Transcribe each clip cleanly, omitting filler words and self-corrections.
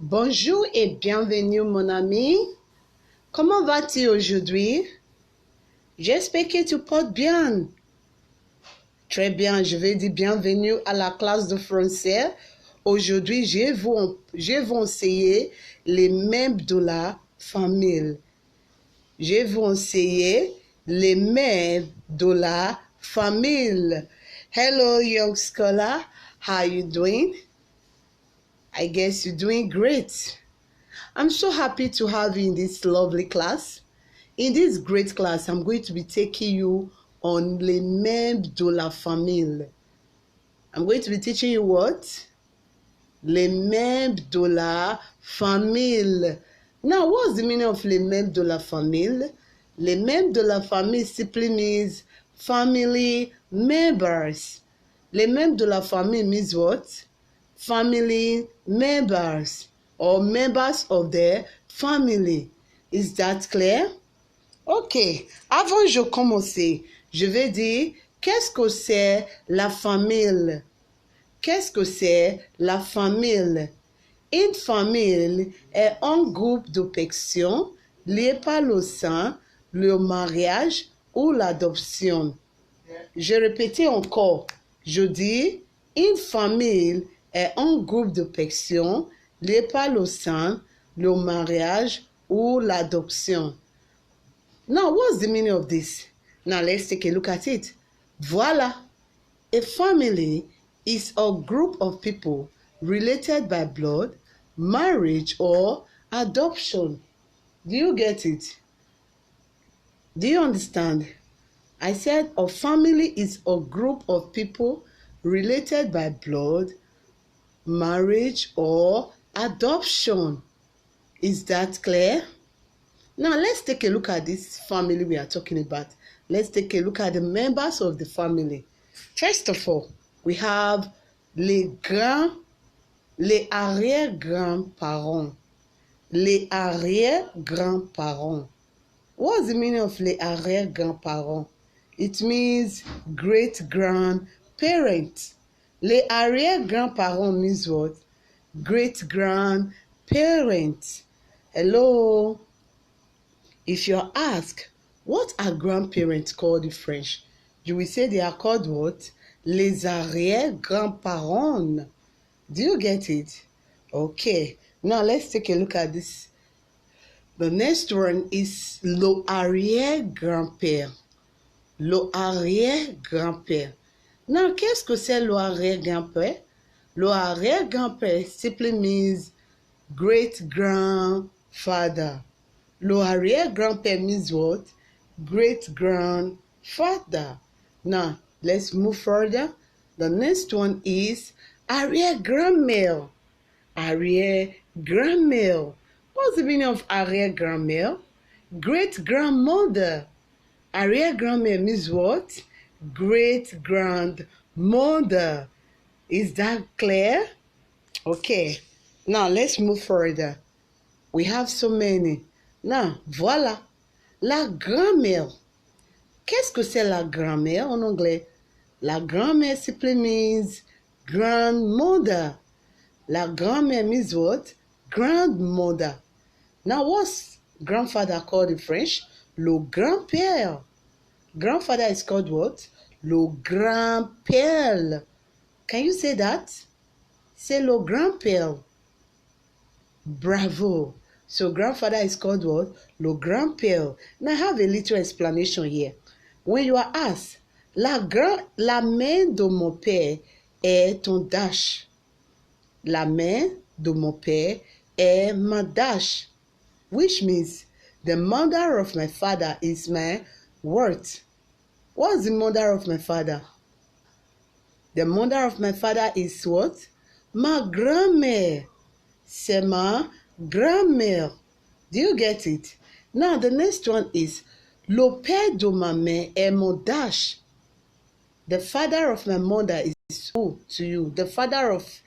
Bonjour et bienvenue mon ami. Comment vas-tu aujourd'hui? J'espère que tu portes bien. Très bien, je vais dire bienvenue à la classe de français. Aujourd'hui, je vais enseigner les membres de la famille. Je vais enseigner les membres de la famille. Hello, young scholar. How are you doing? I guess you're doing great. I'm so happy to have you in this lovely class. In this great class, I'm going to be taking you on les membres de la famille. I'm going to be teaching you what? Les membres de la famille. Now, what's the meaning of les membres de la famille? Les membres de la famille simply means family members. Les membres de la famille means what? Family members or members of their family. Is that clear? Ok, avant de commencer, je vais dire qu'est-ce que c'est la famille? Qu'est-ce que c'est la famille? Une famille est un groupe de personnes liées par le sang, le mariage ou l'adoption. Je répète encore, je dis une famille est un groupe de personnes liées par le sang, le mariage ou l'adoption. Now, what's the meaning of this? Now, let's take a look at it. Voila! A family is a group of people related by blood, marriage, or adoption. Do you get it? Do you understand? I said a family is a group of people related by blood, marriage, or adoption. Is that clear? Now, let's take a look at this family we are talking about. Let's take a look at the members of the family. First of all, we have les arrière-grands-parents. Les arrière-grands-parents. What's the meaning of les arrière-grands-parents? It means great-grandparents. Les arrière-grands-parents means what? Great-grandparents. Hello? If you're asked, what are grandparents called in French? You will say they are called what? Les arrière-grands-parents. Do you get it? Okay. Now let's take a look at this. The next one is le arrière-grand-père. Le arrière-grand-père. Now, qu'est-ce que c'est le arrière-grand-père? Le arrière-grand-père simply means great-grandfather. Le arrière-grand-père means what? Great-grandfather. Now, let's move further. The next one is arrière-grand-mère. Arrière-grand-mère. What's the meaning of arrière-grand-mère? Great-grandmother. Arrière-grand-mère means what? Great-grandmother. Is that clear? Okay. Now, let's move further. We have so many. Now, voilà. La grand-mère. Qu'est-ce que c'est la grand-mère en anglais? La grand-mère simply means grandmother. La grand-mère means what? Grandmother. Now, what's grandfather called in French? Le grand-père. Grandfather is called what? Le grand-père. Can you say that? Say le grand-père. Bravo. So grandfather is called what? Le grand-père. Now I have a little explanation here. When you are asked, la main de mon père est ton dash. La main de mon père est ma dash. Which means the mother of my father is my what? What's the mother of my father? The mother of my father is what? Ma grand-mère. C'est ma grand-mère. Do you get it? Now the next one is le père de ma mère est mon dash. The father of my mother is who to you? The father of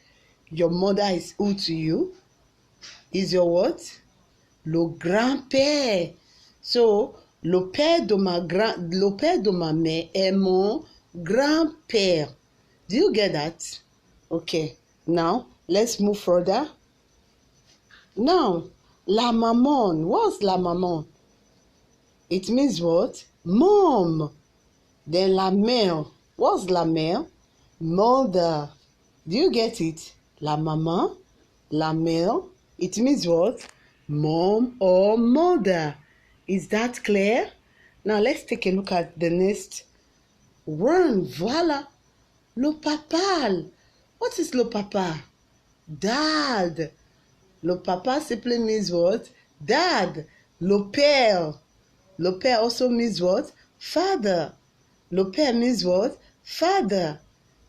your mother is who to you? Is your what? Le grand-père. So le père de ma mère est mon grand-père. Do you get that? Okay. Now let's move further. Now, la maman. What's la maman? It means what? Mom. Then la mère. What's la mère? Mother. Do you get it? La maman, la mère. It means what? Mom or mother. Is that clear? Now let's take a look at the next one. Voila. Le papa. What is le papa? Dad. Le papa simply means what? Dad. Le père. Le père also means what? Father. Le père means what? Father.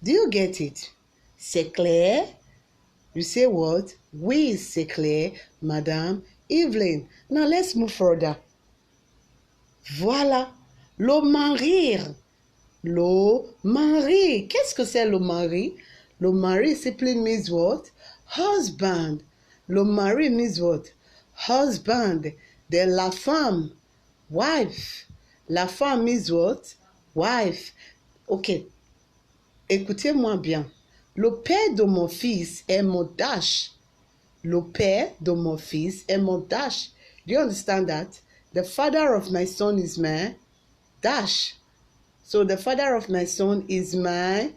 Do you get it? C'est clair? You say what? Oui, c'est clair, Madame Evelyn. Now let's move further. Voilà. Le mari. Le mari. Qu'est-ce que c'est le mari? Le mari simply means what? Husband. Le mari means what? Husband. Then la femme. Wife. La femme means what? Wife. Ok. Écoutez-moi bien. Le père de mon fils est mon dash. Le père de mon fils est mon dash. Do you understand that? The father of my son is my dash. So the father of my son is my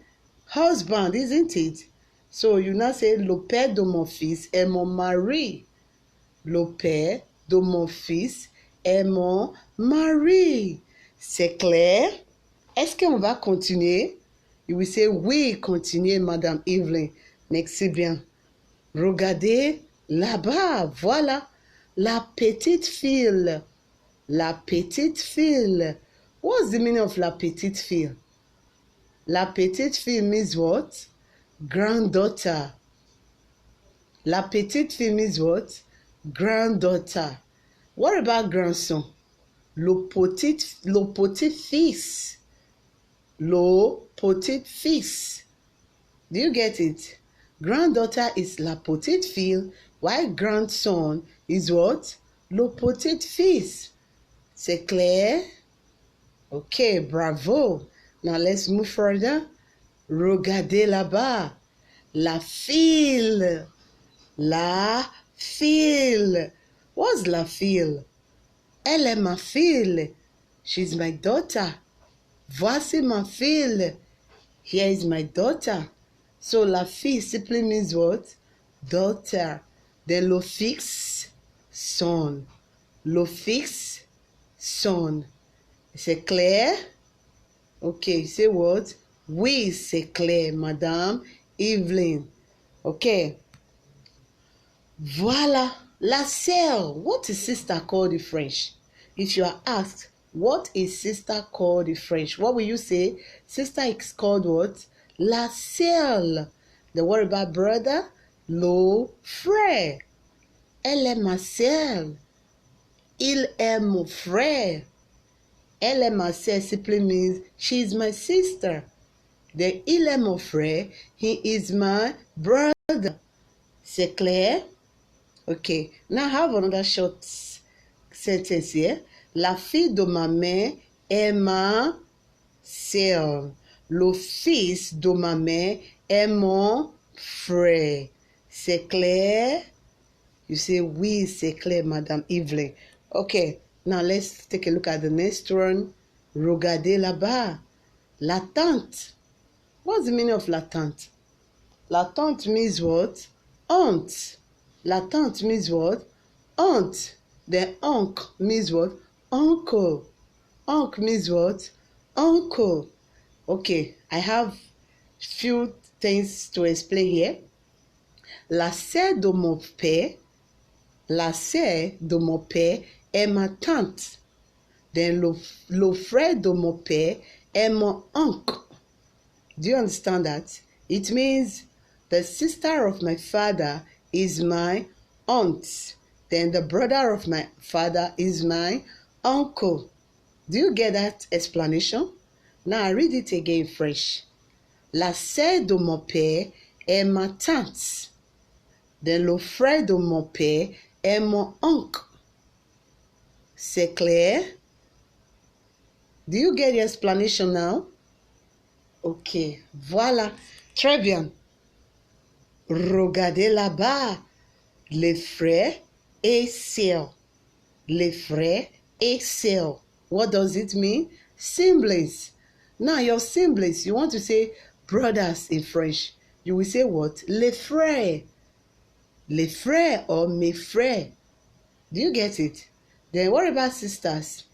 husband, isn't it? So you now say, le père de mon fils est mon mari. Le père de mon fils est mon mari. C'est clair? Est-ce qu'on va continuer? You will say, oui, continuez, Madame Evelyn. Merci bien. Regardez là-bas, voilà, la petite fille. La petite fille. What's the meaning of la petite fille? La petite fille means what? Granddaughter. La petite fille means what? Granddaughter. What about grandson? Le petit-fils. Le petit-fils. Do you get it? Granddaughter is la petite fille, while grandson is what? Le petit-fils. C'est clair? Okay, bravo. Now let's move further. Regardez là-bas. La fille. La fille. What's la fille? Elle est ma fille. She's my daughter. Voici ma fille. Here is my daughter. So la fille simply means what? Daughter. Then le fils, son. Le fils, son. C'est clair? Okay, say what? Oui, c'est clair, Madame Evelyn. Okay. Voilà. La sœur. What is sister called in French? If you are asked, what is sister called in French? What will you say? Sister is called what? La sœur. The word about brother? Le frère. Elle est ma sœur. Il est mon frère. Elle est ma sœur simply means she is my sister. Then il est mon frère. He is my brother. C'est clair? Okay. Now I have another short sentence here. La fille de ma mère est ma sœur. Le fils de ma mère est mon frère. C'est clair? You say, oui, c'est clair, Madame Evelyn. Okay, now let's take a look at the next one. Regardez là-bas. La tante. What's the meaning of la tante? La tante means what? Aunt. La tante means what? Aunt. Then uncle means what? Uncle. Uncle means what? Uncle. Okay, I have few things to explain here. La sœur de mon père, la sœur de mon père est ma tante. Then le frère de mon père est mon oncle. Do you understand that? It means the sister of my father is my aunt. Then the brother of my father is my uncle. Do you get that explanation? Now I read it again fresh. La sœur de mon père est ma tante. Then le frère de mon père est mon oncle. C'est clair? Do you get the explanation now? Ok, voilà. Très bien. Regardez là-bas. les frères et sœurs. Les frères et sœurs. What does it mean? Siblings. Now your siblings, you want to say brothers in French. You will say what? Les frères. Les frères or mes frères. Do you get it? Then what about sisters?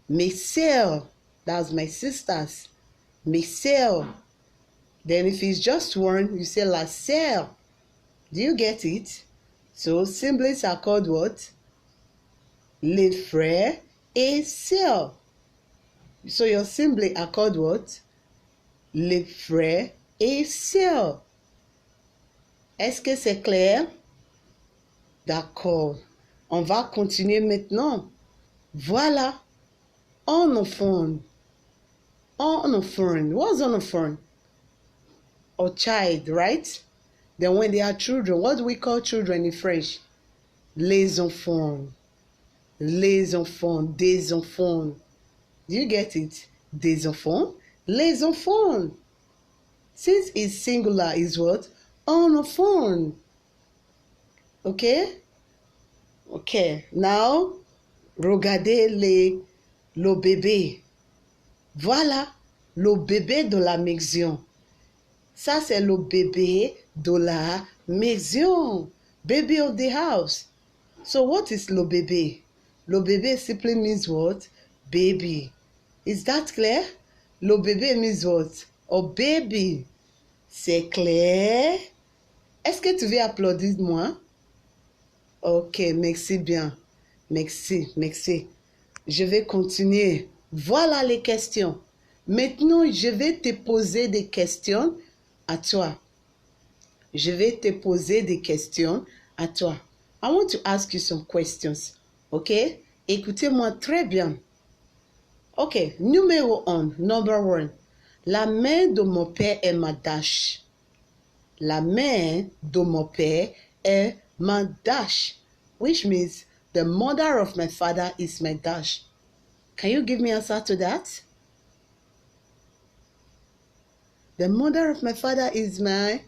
Mes sœurs. That's my sisters. Mes sœurs. Then if it's just one, you say la sœur. Do you get it? So siblings are called what? Les frères et sœurs. So your siblings are called what? Les frères et sœurs. Est-ce que c'est clair? D'accord. On va continuer maintenant. Voilà. Onophone. Onophone. What's onophone? Or child, right? Then when they are children, what do we call children in French? Les enfants. Les enfants. Des enfants. Do you get it? Des enfants. Les enfants. Since it's singular, is what? Onophone. Okay? Okay. Now, regardez le bébé. Voilà le bébé de la maison. Ça, c'est le bébé de la maison. Baby of the house. So what is le bébé? Le bébé simply means what? Baby. Is that clear? Le bébé means what? Oh, baby. C'est clair? Est-ce que tu veux applaudir moi? Ok, merci bien. Merci, merci. Je vais continuer. Voilà les questions. Maintenant, je vais te poser des questions à toi. Je vais te poser des questions à toi. I want to ask you some questions. Ok? Écoutez-moi très bien. Ok, numéro 1, number 1. La main de mon père est ma dash. La main de mon père est ma dash. Which means the mother of my father is my dash. Can you give me an answer to that? The mother of my father is my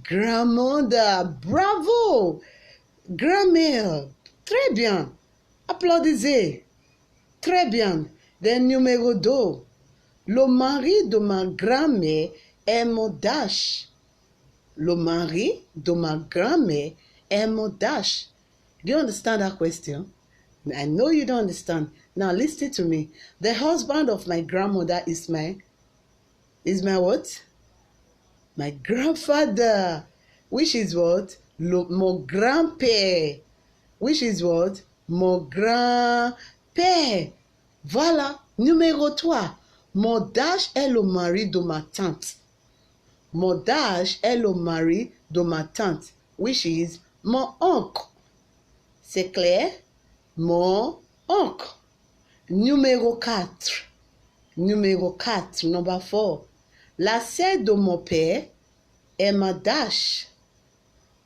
grandmother. Bravo! Grand-mère. Très bien. Applaudissez. Très bien. Then numéro 2. Le mari de ma grand-mère est mon dash. Le mari de ma grand-mère est mon dash. Do you understand that question? I know you don't understand. Now listen to me. The husband of my grandmother is my what? My grandfather. Which is what? Mon grand-père. Which is what? Mon grand-père. Voilà. Numéro 3. Mon dash est le mari de ma tante. Mon dash est le mari de ma tante. Which is mon oncle. C'est clair? Mon oncle. Numéro 4. Numéro 4. Number 4. La sœur de mon père est ma dash.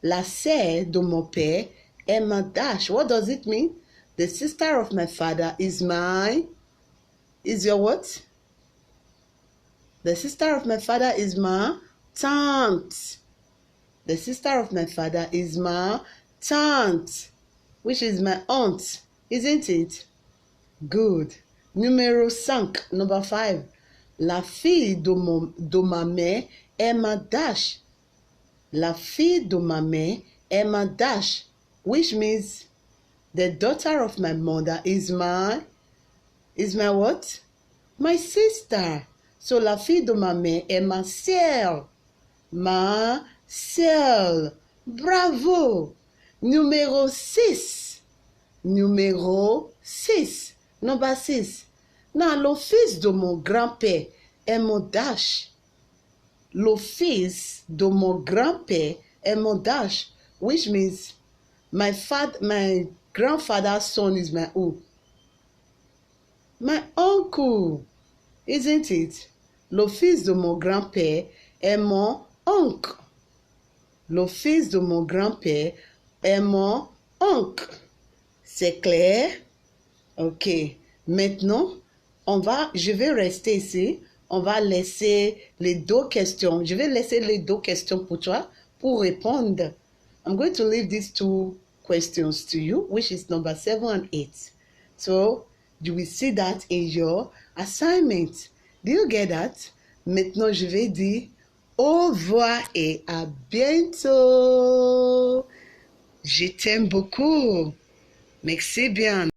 La sœur de mon père est ma dash. What does it mean? The sister of my father is your what? The sister of my father is my tante. The sister of my father is my tante, which is my aunt, isn't it? Good. Numéro 5, number 5. La fille de ma mère est ma dash. La fille de ma mère est ma dash, which means the daughter of my mother is my what? My sister. So la fille de ma mère est ma sœur. Ma sœur. Bravo. Numéro 6. Numéro 6. Number 6. Now, le fils de mon grand-père est mon dash. Le fils de mon grand-père est mon dash, which means my grandfather's son is my who? My uncle, isn't it? Le fils de mon grand-père est mon oncle. Le fils de mon grand-père est mon oncle. C'est clair? Ok. Maintenant, je vais rester ici. On va laisser les 2 questions. Je vais laisser les 2 questions pour toi pour répondre. I'm going to leave these two questions to you, which is number 7 and 8. So you will see that in your assignment. Do you get that? Maintenant, je vais dire au revoir et à bientôt. Je t'aime beaucoup. Merci bien.